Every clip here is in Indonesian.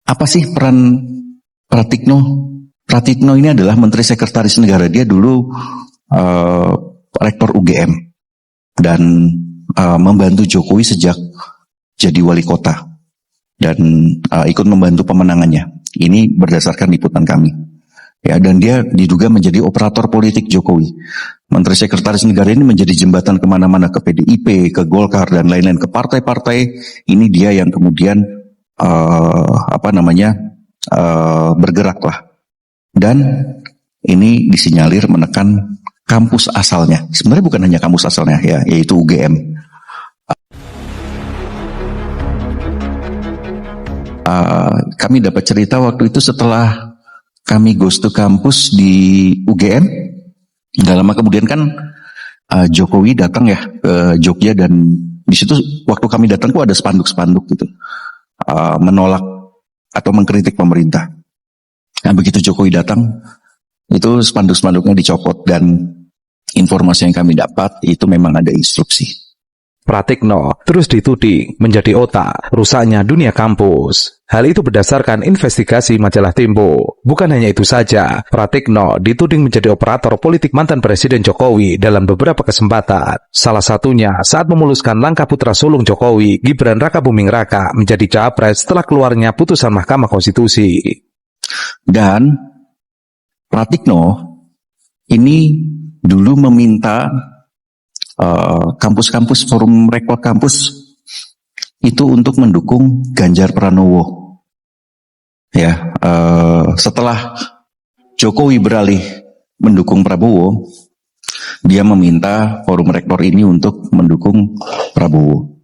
Apa sih peran Pratikno? Pratikno ini adalah Menteri Sekretaris Negara. Dia dulu rektor UGM dan membantu Jokowi sejak jadi wali kota dan ikut membantu pemenangannya. Ini berdasarkan liputan kami. Ya, dan dia diduga menjadi operator politik Jokowi. Menteri Sekretaris Negara ini menjadi jembatan kemana-mana, ke PDIP, ke Golkar dan lain-lain, ke partai-partai. Ini dia yang kemudian bergerak lah. Dan ini disinyalir menekan kampus asalnya. Sebenarnya bukan hanya kampus asalnya, ya, yaitu UGM. Kami dapat cerita waktu itu setelah kami goes to kampus di UGM, nggak lama kemudian kan Jokowi datang ya ke Jogja, dan di situ waktu kami datang tuh ada spanduk-spanduk gitu menolak atau mengkritik pemerintah. Nah, begitu Jokowi datang, itu spanduk-spanduknya dicopot, dan informasi yang kami dapat itu memang ada instruksi. Pratikno terus dituding menjadi otak rusaknya dunia kampus. Hal itu berdasarkan investigasi majalah Tempo. Bukan hanya itu saja, Pratikno dituding menjadi operator politik mantan Presiden Jokowi dalam beberapa kesempatan. Salah satunya saat memuluskan langkah putra sulung Jokowi, Gibran Rakabuming Raka, menjadi capres setelah keluarnya putusan Mahkamah Konstitusi. Dan Pratikno ini dulu meminta kampus-kampus, forum rektor kampus itu untuk mendukung Ganjar Pranowo. Ya, setelah Jokowi beralih mendukung Prabowo, dia meminta forum rektor ini untuk mendukung Prabowo.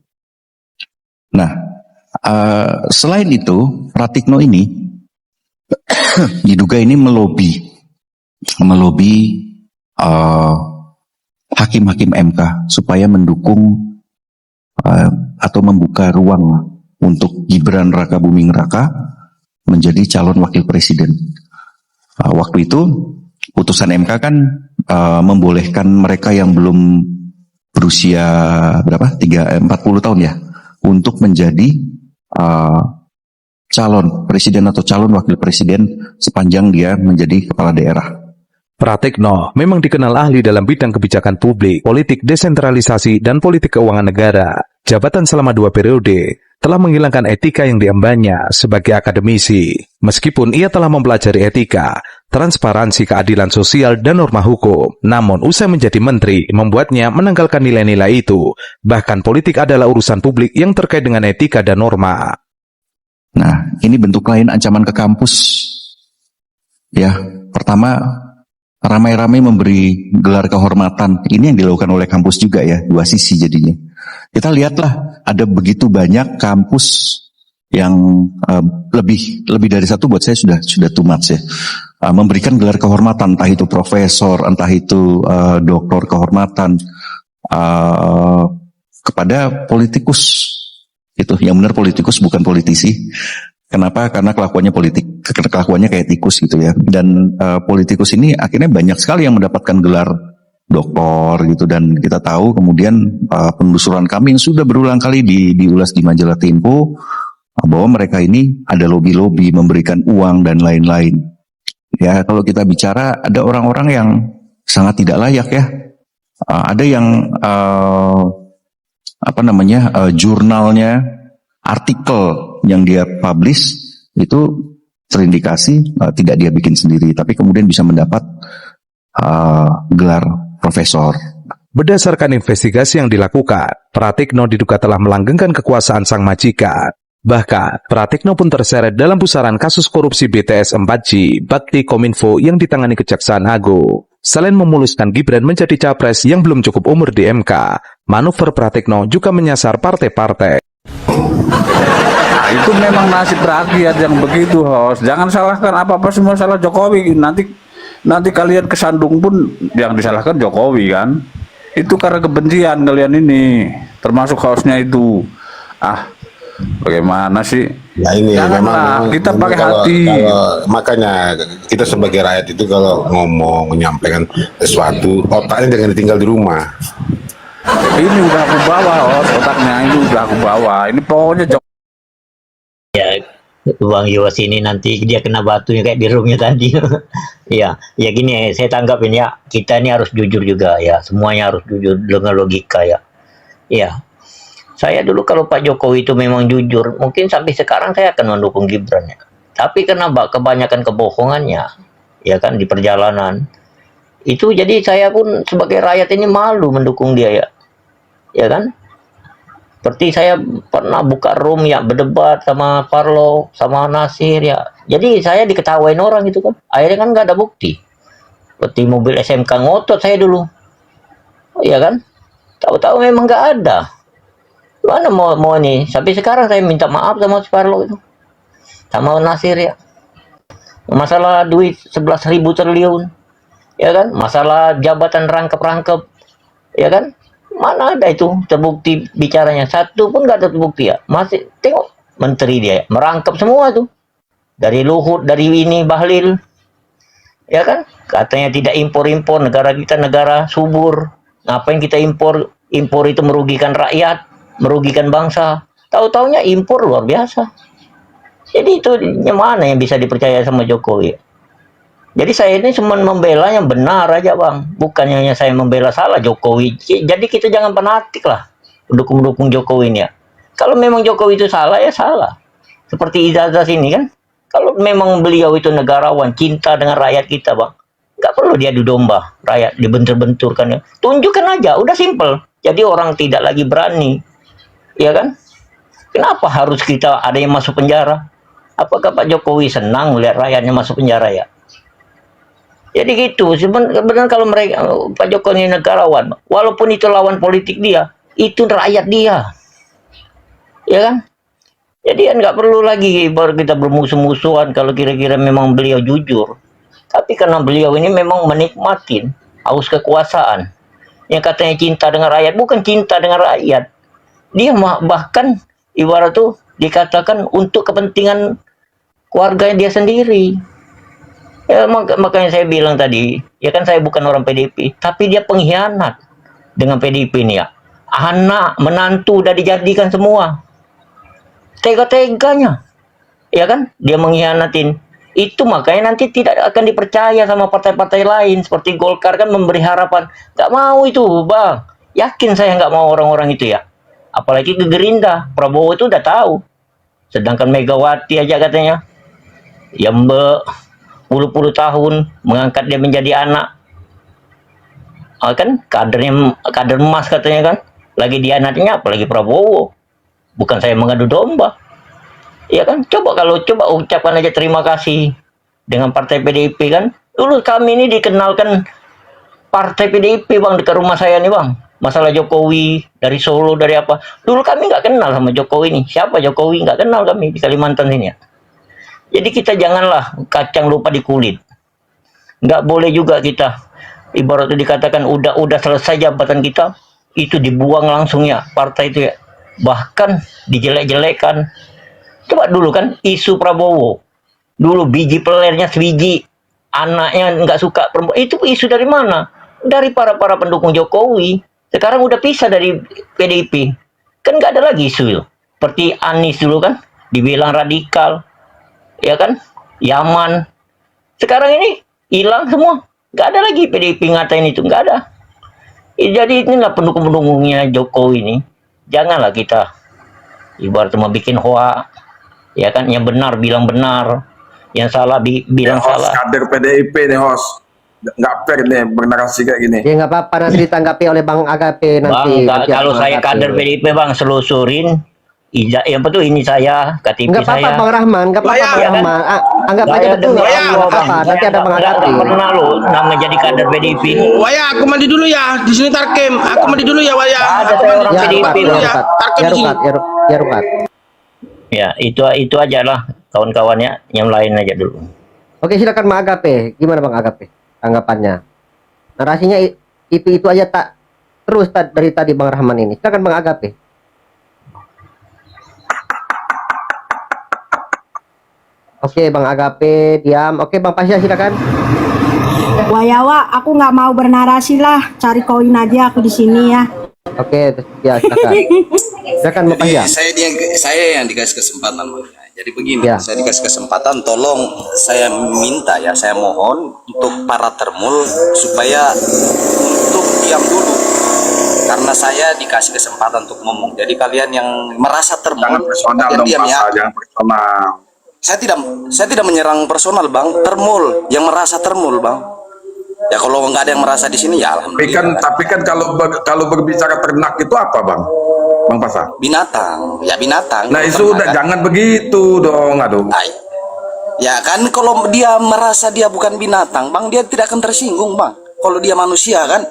Nah, selain itu, Pratikno ini diduga ini melobi hakim-hakim MK supaya mendukung atau membuka ruang untuk Gibran Rakabuming Raka menjadi calon wakil presiden. Waktu itu putusan MK kan membolehkan mereka yang belum berusia 40 tahun ya untuk menjadi calon presiden atau calon wakil presiden sepanjang dia menjadi kepala daerah. Pratikno memang dikenal ahli dalam bidang kebijakan publik, politik desentralisasi, dan politik keuangan negara. Jabatan selama 2 periode telah menghilangkan etika yang diembannya sebagai akademisi. Meskipun ia telah mempelajari etika, transparansi, keadilan sosial, dan norma hukum, namun usai menjadi menteri membuatnya menanggalkan nilai-nilai itu. Bahkan politik adalah urusan publik yang terkait dengan etika dan norma. Nah, ini bentuk lain ancaman ke kampus. Ya, pertama, ramai-ramai memberi gelar kehormatan. Ini yang dilakukan oleh kampus juga ya, dua sisi jadinya. Kita lihatlah, ada begitu banyak kampus yang lebih dari satu, buat saya sudah too much ya. Memberikan gelar kehormatan, entah itu profesor, entah itu doktor kehormatan kepada politikus. Itu yang benar politikus, bukan politisi. Kenapa? Karena kelakuannya kayak tikus gitu ya. Dan politikus ini akhirnya banyak sekali yang mendapatkan gelar doktor gitu, dan kita tahu kemudian penelusuran kami yang sudah berulang kali diulas di majalah Tempo bahwa mereka ini ada lobby-lobby, memberikan uang dan lain-lain. Ya, kalau kita bicara ada orang-orang yang sangat tidak layak ya. Ada yang jurnalnya, artikel yang dia publish itu terindikasi tidak dia bikin sendiri, tapi kemudian bisa mendapat gelar profesor. Berdasarkan investigasi yang dilakukan, Pratikno diduga telah melanggengkan kekuasaan sang majikan. Bahkan, Pratikno pun terseret dalam pusaran kasus korupsi BTS 4G Bakti Kominfo yang ditangani Kejaksaan Agung. Selain memuluskan Gibran menjadi capres yang belum cukup umur di MK, manuver Pratikno juga menyasar partai-partai. Nah, itu memang nasib rakyat yang begitu, host. Jangan salahkan apa-apa semua salah Jokowi. Nanti kalian kesandung pun yang disalahkan Jokowi kan. Itu karena kebencian kalian ini, termasuk hostnya itu. Bagaimana sih? Ya ini memang kita pakai hati. Makanya kita sebagai rakyat itu kalau ngomong, menyampaikan sesuatu, otaknya jangan ditinggal di rumah. Ini udah aku bawa, host, otaknya ini udah aku bawa. Ini pokoknya Ya, Bang Yos ini nanti dia kena batunya kayak di roomnya tadi. Ya, ya gini, saya tanggapin ya, kita ini harus jujur juga ya, semuanya harus jujur dengan logika ya. Ya, saya dulu kalau Pak Jokowi itu memang jujur, mungkin sampai sekarang saya akan mendukung Gibran ya. Tapi karena kebanyakan kebohongannya, ya kan di perjalanan, itu jadi saya pun sebagai rakyat ini malu mendukung dia ya. Ya kan? Seperti saya pernah buka room ya, berdebat sama Parlo, sama Nasir ya. Jadi saya diketawain orang gitu kan. Akhirnya kan nggak ada bukti. Seperti mobil SMK ngotot saya dulu. Iya kan? Tahu-tahu memang nggak ada. Mana mau nih? Sampai sekarang saya minta maaf sama si Parlo itu. Sama Nasir ya. Masalah duit 11.000 triliun. Ya kan? Masalah jabatan rangkap-rangkap. Ya kan? Mana ada itu terbukti bicaranya, satu pun nggak ada terbukti ya. Masih tengok menteri dia ya, merangkap semua tuh, dari Luhut, dari ini Bahlil, ya kan, katanya tidak impor negara kita negara subur, ngapain kita impor itu merugikan rakyat, merugikan bangsa, tahu-taunya impor luar biasa. Jadi itu mana yang bisa dipercaya sama Jokowi. Jadi saya ini cuma membela yang benar aja bang, bukannya hanya saya membela salah Jokowi. Jadi kita jangan fanatik lah, mendukung Jokowi ini ya. Kalau memang Jokowi itu salah ya salah. Seperti Izazah ini kan, kalau memang beliau itu negarawan, cinta dengan rakyat kita bang, nggak perlu dia adu domba, rakyat dibentur-benturkan ya. Tunjukkan aja, udah simple. Jadi orang tidak lagi berani, ya kan? Kenapa harus kita ada yang masuk penjara? Apakah Pak Jokowi senang melihat rakyatnya masuk penjara ya? Jadi gitu, sebenarnya kalau mereka Pak Jokowi ini negarawan, walaupun itu lawan politik dia, itu rakyat dia, ya kan? Jadi kan nggak perlu lagi baru kita bermusuh-musuhan kalau kira-kira memang beliau jujur. Tapi karena beliau ini memang menikmatin haus kekuasaan, yang katanya cinta dengan rakyat, bukan cinta dengan rakyat. Dia bahkan ibarat tuh dikatakan untuk kepentingan keluarganya dia sendiri. Ya, makanya saya bilang tadi, ya kan saya bukan orang PDIP, tapi dia pengkhianat dengan PDIP ini ya. Anak, menantu udah dijadikan semua. Tega-teganya. Ya kan? Dia mengkhianatin. Itu makanya nanti tidak akan dipercaya sama partai-partai lain. Seperti Golkar kan memberi harapan. Nggak mau itu, Bang. Yakin saya nggak mau orang-orang itu ya. Apalagi ke Gerindra. Prabowo itu udah tahu. Sedangkan Megawati aja katanya. Ya Mbak, puluh-puluh tahun mengangkat dia menjadi anak, kan kader emas katanya kan, lagi dia anaknya apalagi Prabowo, bukan saya mengadu domba, ya kan? Coba ucapkan aja terima kasih dengan partai PDIP kan. Dulu kami ini dikenalkan partai PDIP bang dekat rumah saya nih bang, masalah Jokowi dari Solo dari apa, dulu kami nggak kenal sama Jokowi nih, siapa Jokowi nggak kenal kami di Kalimantan sini ya. Jadi kita janganlah kacang lupa di kulit. Nggak boleh juga kita, ibarat itu dikatakan udah selesai jabatan kita, itu dibuang langsung ya partai itu ya. Bahkan dijelek-jelekan. Coba dulu kan isu Prabowo. Dulu biji pelernya sebiji, anaknya nggak suka perempuan. Itu isu dari mana? Dari para pendukung Jokowi. Sekarang udah pisah dari PDIP. Kan nggak ada lagi isu itu. Seperti Anies dulu kan, dibilang radikal. Ya kan, Yaman. Sekarang ini hilang semua, nggak ada lagi PDIP ngatain itu, nggak ada. Jadi inilah pendukung-pendukungnya Jokowi ini. Janganlah kita ibarat cuma bikin hoax, ya kan, yang benar bilang benar, yang salah bilang salah. Kader PDIP nih host, nggak fair nih bernarasi kayak gini. Ya nggak apa-apa, nanti ditanggapi oleh Bang Agape nanti. Bang, kalau saya kader PDIP bang, selusurin. Ya betul ini saya, KTP nggak apa-apa, saya. Bang Rahman, nggak apa-apa Bang Rahman. Anggap aja betul, nggak apa-apa. Nanti ada Bang Agape. Pernah lo nama jadi kader PDIP. Waya, aku mandi dulu ya. Di sini Tarkem. Aku mandi dulu ya, Waya. Ada Aku saya mandi orang dulu PDIP dulu loh. ya. Tarkem di sini. Ya Rukat. Ya itu aja lah kawan-kawannya, yang lain aja dulu. Oke, silakan Bang Agape. Gimana Bang Agape tanggapannya? Narasinya itu aja tak terus dari tadi Bang Rahman ini. Silakan Bang Agape. Oke, Bang Agape diam. Oke, Bang Pasya silakan. Wayawa, aku nggak mau bernarasi lah, cari koin aja aku di sini ya. Oke, ya silakan. Silakan Bang Pasya. Saya yang dikasih kesempatan. Jadi begini, Ya. saya dikasih kesempatan, tolong saya minta ya, saya mohon untuk para termul supaya untuk diam dulu. Karena saya dikasih kesempatan untuk ngomong. Jadi kalian yang merasa termul, Jangan personal kalian dong, diam ya. Pasal. Jangan personal. Saya tidak menyerang personal, Bang. Termul, yang merasa termul, Bang. Ya kalau nggak ada yang merasa di sini ya alhamdulillah. Tapi kan kalau berbicara ternak itu apa, Bang Pasal? Binatang, ya binatang. Nah, Kalau itu udah ternak, kan. jangan begitu dong, aduh. Ay. Ya kan kalau dia merasa dia bukan binatang, Bang, dia tidak akan tersinggung, Bang. Kalau dia manusia kan.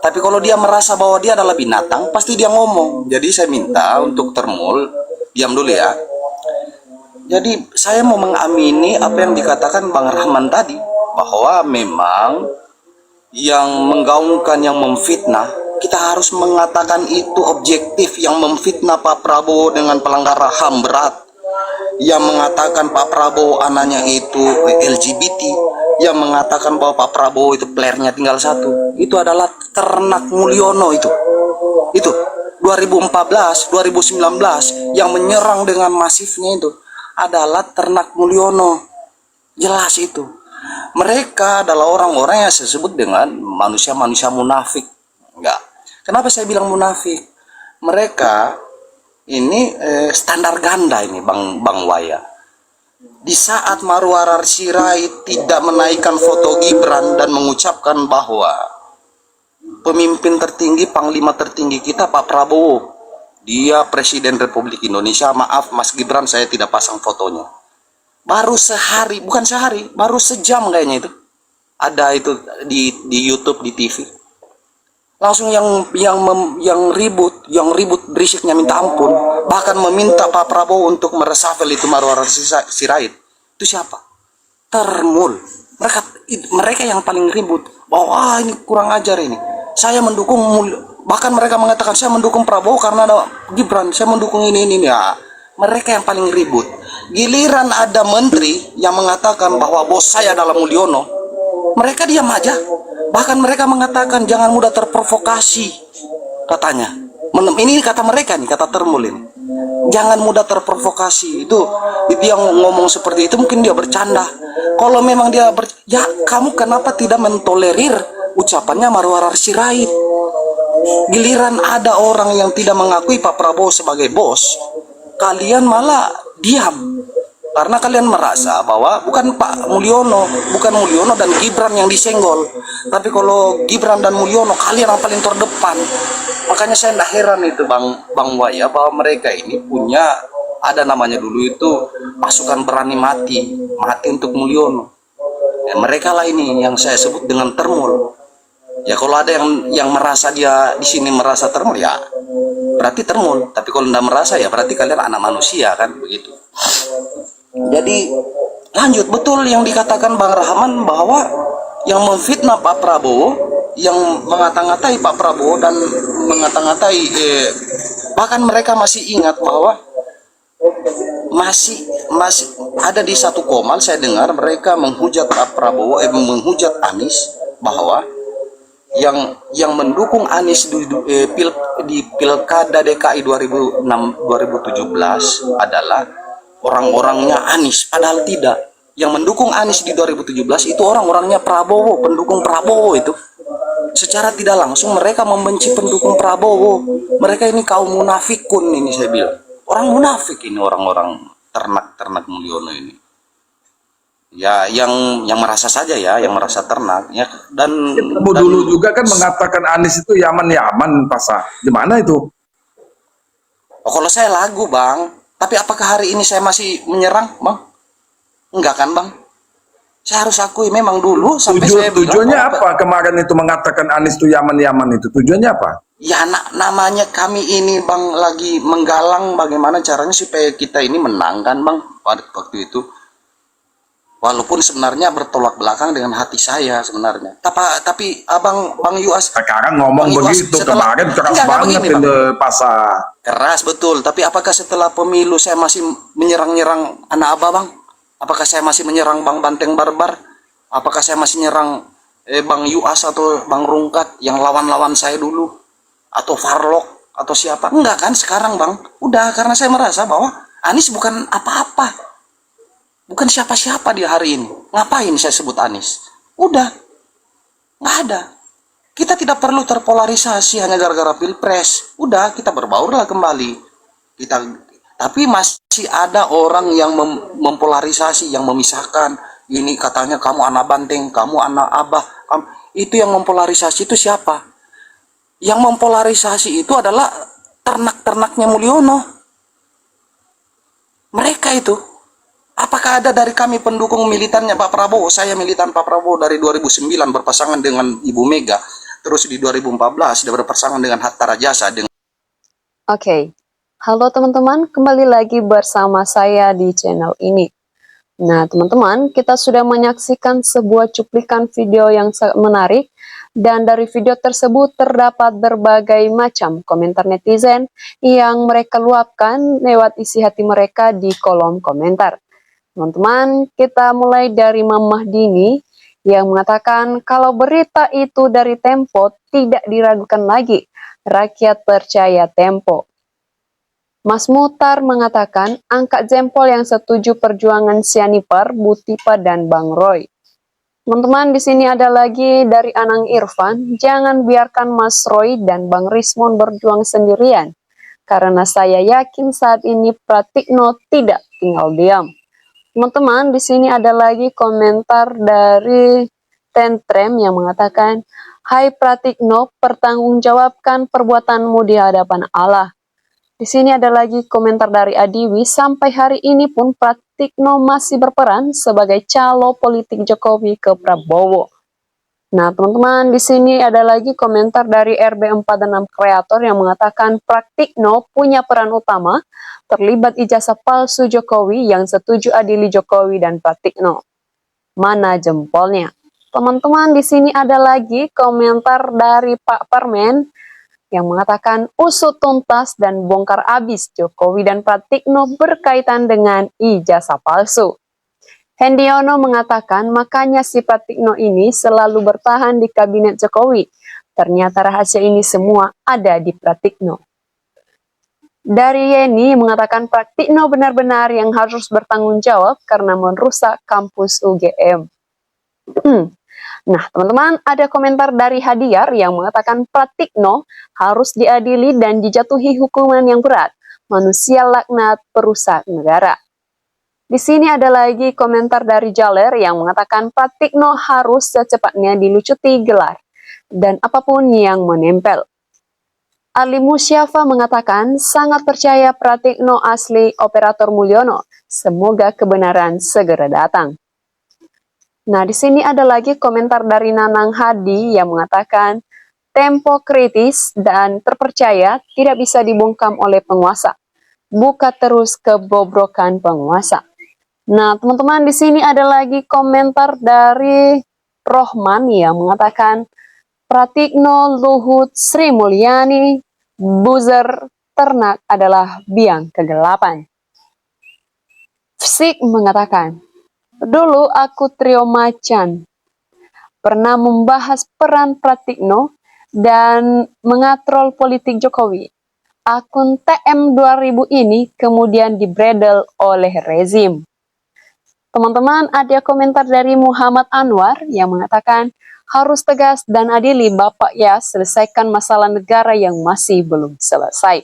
Tapi kalau dia merasa bahwa dia adalah binatang, pasti dia ngomong. Jadi saya minta untuk termul, diam dulu ya. Jadi saya mau mengamini apa yang dikatakan Bang Rahman tadi, bahwa memang yang menggaungkan, yang memfitnah, kita harus mengatakan itu objektif. Yang memfitnah Pak Prabowo dengan pelanggaran HAM berat, yang mengatakan Pak Prabowo anaknya itu LGBT, yang mengatakan bahwa Pak Prabowo itu playernya tinggal satu, itu adalah Ternak Mulyono. Itu 2014, 2019 yang menyerang dengan masifnya itu adalah Ternak Mulyono. Jelas itu. Mereka adalah orang-orang yang saya sebut dengan manusia-manusia munafik. Enggak. Kenapa saya bilang munafik? Mereka ini standar ganda ini, Bang Waya. Di saat Marwarar Sirait tidak menaikkan foto Gibran dan mengucapkan bahwa pemimpin tertinggi, panglima tertinggi kita Pak Prabowo, dia Presiden Republik Indonesia. Maaf Mas Gibran, saya tidak pasang fotonya. Baru sehari, bukan sehari, baru sejam kayaknya itu. Ada itu di YouTube, di TV. Langsung yang ribut berisiknya minta ampun, bahkan meminta Pak Prabowo untuk meresafel itu Marwarar Sirait. Itu siapa? Termul. Mereka yang paling ribut bahwa ini kurang ajar ini. Saya mendukung, bahkan mereka mengatakan saya mendukung Prabowo karena ada Gibran, saya mendukung ini. Ya, mereka yang paling ribut. Giliran ada menteri yang mengatakan bahwa bos saya adalah Mulyono, mereka diam aja. Bahkan mereka mengatakan jangan mudah terprovokasi, katanya. Ini kata mereka nih, kata Termul ini. Jangan mudah terprovokasi. Itu dia ngomong seperti itu, mungkin dia bercanda. Kalau memang dia ya kamu kenapa tidak mentolerir ucapannya Marwarar Sirait? Giliran ada orang yang tidak mengakui Pak Prabowo sebagai bos, kalian malah diam. Karena kalian merasa bahwa bukan Pak Mulyono, bukan Mulyono dan Gibran yang disenggol. Tapi kalau Gibran dan Mulyono, kalian yang paling terdepan. Makanya saya tidak heran itu Bang Waya, bahwa mereka ini punya, ada namanya dulu itu pasukan berani mati untuk Mulyono. Ya, mereka lah ini yang saya sebut dengan termul. Ya kalau ada yang merasa dia di sini merasa termul, ya berarti termul. Tapi kalau tidak merasa, ya berarti kalian anak manusia kan, begitu. Jadi lanjut, betul yang dikatakan Bang Rahman bahwa yang memfitnah Pak Prabowo, yang mengata-ngatai Pak Prabowo dan mengata-ngatai bahkan mereka masih ingat bahwa masih ada di satu Komal saya dengar mereka menghujat Pak Prabowo, menghujat Anies, bahwa yang mendukung Anies di Pilkada DKI 2017 adalah orang-orangnya Anies, padahal tidak. Yang mendukung Anies di 2017 itu orang-orangnya Prabowo, pendukung Prabowo itu. Secara tidak langsung mereka membenci pendukung Prabowo. Mereka ini kaum munafikun ini, saya bilang. Orang munafik ini, orang-orang ternak Mulyono ini. Ya yang merasa saja ya, yang merasa ternak ya. Dan Dulu juga kan mengatakan Anies itu Yaman Pasal. Di mana itu? Oh, kalau saya lagu Bang. Tapi apakah hari ini saya masih menyerang, Bang? Enggak kan, Bang? Saya harus akui memang dulu sampai saya bilang, tujuannya apa kemarin itu mengatakan Anies itu Yaman itu? Tujuannya apa? Ya namanya kami ini Bang lagi menggalang bagaimana caranya supaya kita ini menang kan, Bang, waktu itu. Walaupun sebenarnya bertolak belakang dengan hati saya sebenarnya. Tapi Bang Yuas sekarang ngomong begitu, kemarin keras banget ini Pasal. Keras betul, tapi apakah setelah pemilu saya masih menyerang-nyerang anak Abah, Bang? Apakah saya masih menyerang Bang Banteng Barbar? Apakah saya masih nyerang Bang Yuas atau Bang Rungkat yang lawan-lawan saya dulu? Atau Farlok atau siapa? Enggak kan sekarang, Bang. Udah, karena saya merasa bahwa Anies bukan apa-apa, bukan siapa-siapa di hari ini. Ngapain saya sebut Anies? Udah, nggak ada. Kita tidak perlu terpolarisasi hanya gara-gara pilpres. Udah, kita berbaurlah kembali. Tapi masih ada orang yang mempolarisasi, yang memisahkan. Ini katanya kamu anak banteng, kamu anak abah. Itu yang mempolarisasi itu siapa? Yang mempolarisasi itu adalah ternak-ternaknya Mulyono. Mereka itu. Apakah ada dari kami pendukung militannya Pak Prabowo? Saya militan Pak Prabowo dari 2009 berpasangan dengan Ibu Mega. Terus di 2014 dia berpasangan dengan Hatta Rajasa. Oke. Halo teman-teman, kembali lagi bersama saya di channel ini. Nah teman-teman, kita sudah menyaksikan sebuah cuplikan video yang sangat menarik, dan dari video tersebut terdapat berbagai macam komentar netizen yang mereka luapkan lewat isi hati mereka di kolom komentar. Teman-teman, kita mulai dari Mamah Dini yang mengatakan kalau berita itu dari Tempo tidak diragukan lagi, rakyat percaya Tempo. Mas Mutar mengatakan angkat jempol yang setuju perjuangan Sianipar, Butipa, dan Bang Roy. Teman-teman, di sini ada lagi dari Anang Irfan, jangan biarkan Mas Roy dan Bang Rismon berjuang sendirian, karena saya yakin saat ini Pratikno tidak tinggal diam. Teman-teman, di sini ada lagi komentar dari Tentrem yang mengatakan, hai Pratikno, pertanggungjawabkan perbuatanmu di hadapan Allah. Di sini ada lagi komentar dari Adiwi, sampai hari ini pun Pratikno masih berperan sebagai calo politik Jokowi ke Prabowo. Nah teman-teman, di sini ada lagi komentar dari RB46 Kreator yang mengatakan Pratikno punya peran utama terlibat ijazah palsu Jokowi yang setuju adili Jokowi dan Pratikno. Mana jempolnya? Teman-teman, di sini ada lagi komentar dari Pak Parmen yang mengatakan usut tuntas dan bongkar abis Jokowi dan Pratikno berkaitan dengan ijazah palsu. Hendiono mengatakan makanya si Pratikno ini selalu bertahan di kabinet Jokowi. Ternyata rahasia ini semua ada di Pratikno. Dari Yeni mengatakan Pratikno benar-benar yang harus bertanggung jawab karena merusak kampus UGM. Nah, teman-teman, ada komentar dari Hadiar yang mengatakan Pratikno harus diadili dan dijatuhi hukuman yang berat. Manusia laknat perusak negara. Di sini ada lagi komentar dari Jaler yang mengatakan Pratikno harus secepatnya dilucuti gelar dan apapun yang menempel. Ali Musyafa mengatakan sangat percaya Pratikno asli operator Mulyono. Semoga kebenaran segera datang. Nah, di sini ada lagi komentar dari Nanang Hadi yang mengatakan Tempo kritis dan terpercaya tidak bisa dibungkam oleh penguasa. Buka terus kebobrokan penguasa. Nah, teman-teman, di sini ada lagi komentar dari Rohman yang mengatakan Pratikno, Luhut, Sri Mulyani, buzzer, ternak adalah biang kegelapan. Fsik mengatakan dulu aku trio macan, pernah membahas peran Pratikno dan mengatrol politik Jokowi. Akun TM 2000 ini kemudian dibredel oleh rezim. Teman-teman, ada komentar dari Muhammad Anwar yang mengatakan harus tegas dan adili Bapak ya, selesaikan masalah negara yang masih belum selesai.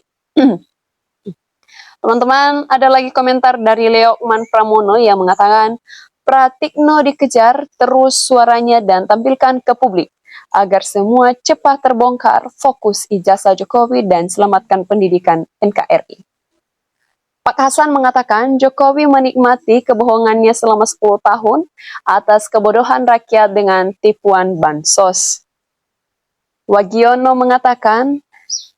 Teman-teman, ada lagi komentar dari Leokman Pramono yang mengatakan Pratikno dikejar terus suaranya dan tampilkan ke publik agar semua cepat terbongkar, fokus ijazah Jokowi dan selamatkan pendidikan NKRI. Pak Hasan mengatakan Jokowi menikmati kebohongannya selama 10 tahun atas kebodohan rakyat dengan tipuan bansos. Wagiono mengatakan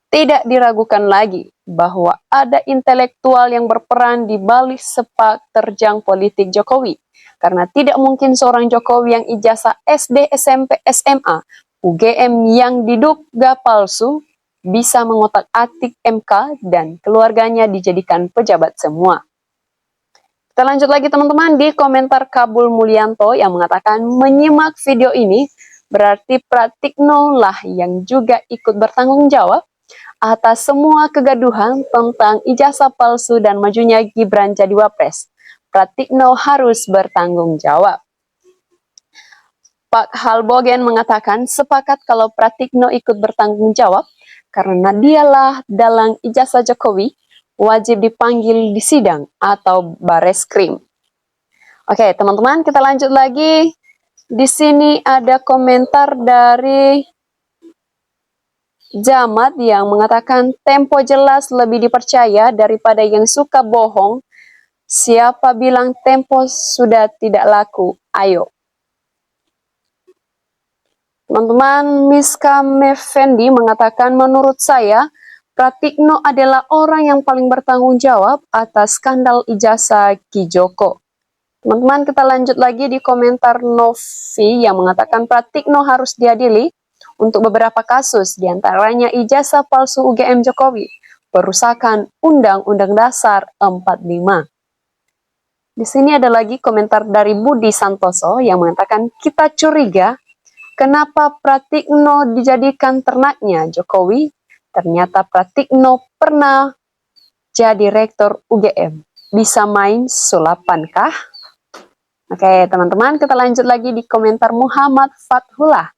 tidak diragukan lagi bahwa ada intelektual yang berperan di balik sepak terjang politik Jokowi. Karena tidak mungkin seorang Jokowi yang ijazah SD, SMP, SMA, UGM yang diduga palsu, bisa mengotak-atik MK dan keluarganya dijadikan pejabat semua. Kita lanjut lagi teman-teman di komentar Kabul Mulyanto yang mengatakan menyimak video ini berarti Pratikno lah yang juga ikut bertanggung jawab atas semua kegaduhan tentang ijazah palsu dan majunya Gibran jadi Wapres. Pratikno harus bertanggung jawab. Pak Halbogen mengatakan sepakat kalau Pratikno ikut bertanggung jawab karena dialah dalang ijazah Jokowi wajib dipanggil di sidang atau Bareskrim. Oke, teman-teman, kita lanjut lagi. Di sini ada komentar dari Jamat yang mengatakan Tempo jelas lebih dipercaya daripada yang suka bohong. Siapa bilang Tempo sudah tidak laku? Ayo. Teman-teman, Miska Mefendi mengatakan menurut saya Pratikno adalah orang yang paling bertanggung jawab atas skandal ijazah Ki Joko. Teman-teman, kita lanjut lagi di komentar Novi yang mengatakan Pratikno harus diadili untuk beberapa kasus, diantaranya ijazah palsu UGM Jokowi, perusakan Undang-Undang Dasar 45. Di sini ada lagi komentar dari Budi Santoso yang mengatakan kita curiga kenapa Pratikno dijadikan ternaknya Jokowi. Ternyata Pratikno pernah jadi rektor UGM. Bisa main sulapan kah? Oke, teman-teman, kita lanjut lagi di komentar Muhammad Fathullah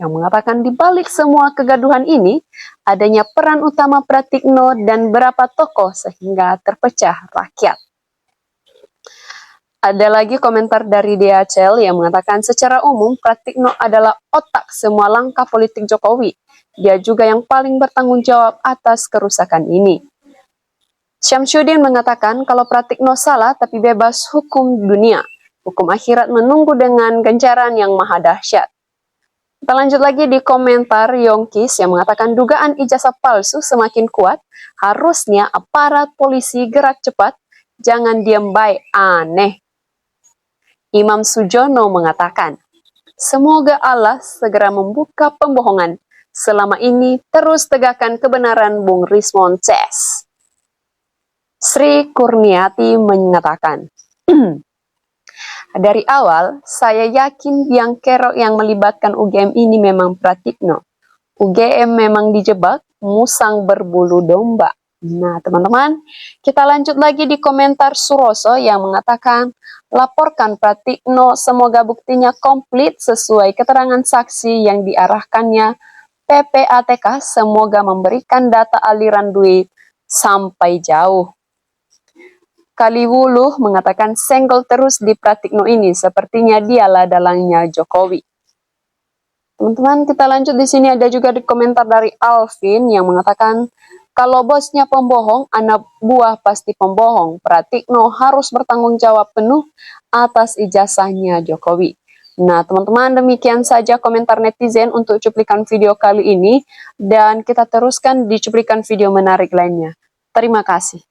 yang mengatakan di balik semua kegaduhan ini adanya peran utama Pratikno dan beberapa tokoh sehingga terpecah rakyat. Ada lagi komentar dari DHL yang mengatakan secara umum Pratikno adalah otak semua langkah politik Jokowi. Dia juga yang paling bertanggung jawab atas kerusakan ini. Syamsuddin mengatakan kalau Pratikno salah tapi bebas hukum dunia. Hukum akhirat menunggu dengan ganjaran yang maha dahsyat. Kita lanjut lagi di komentar Yongkis yang mengatakan dugaan ijazah palsu semakin kuat. Harusnya aparat polisi gerak cepat. Jangan diam baik, aneh. Imam Sujono mengatakan, semoga Allah segera membuka pembohongan. Selama ini terus tegakkan kebenaran Bung Rismon Ces. Sri Kurniati mengatakan, dari awal, saya yakin yang kerok yang melibatkan UGM ini memang Pratikno. UGM memang dijebak, musang berbulu domba. Nah, teman-teman, kita lanjut lagi di komentar Suroso yang mengatakan, laporkan Pratikno, semoga buktinya komplit sesuai keterangan saksi yang diarahkannya PPATK, semoga memberikan data aliran duit sampai jauh. Kaliwuluh mengatakan senggol terus di Pratikno ini, sepertinya dialah dalangnya Jokowi. Teman-teman, kita lanjut di sini ada juga di komentar dari Alvin yang mengatakan kalau bosnya pembohong, anak buah pasti pembohong. Pratikno harus bertanggung jawab penuh atas ijazahnya Jokowi. Nah, teman-teman, demikian saja komentar netizen untuk cuplikan video kali ini dan kita teruskan di cuplikan video menarik lainnya. Terima kasih.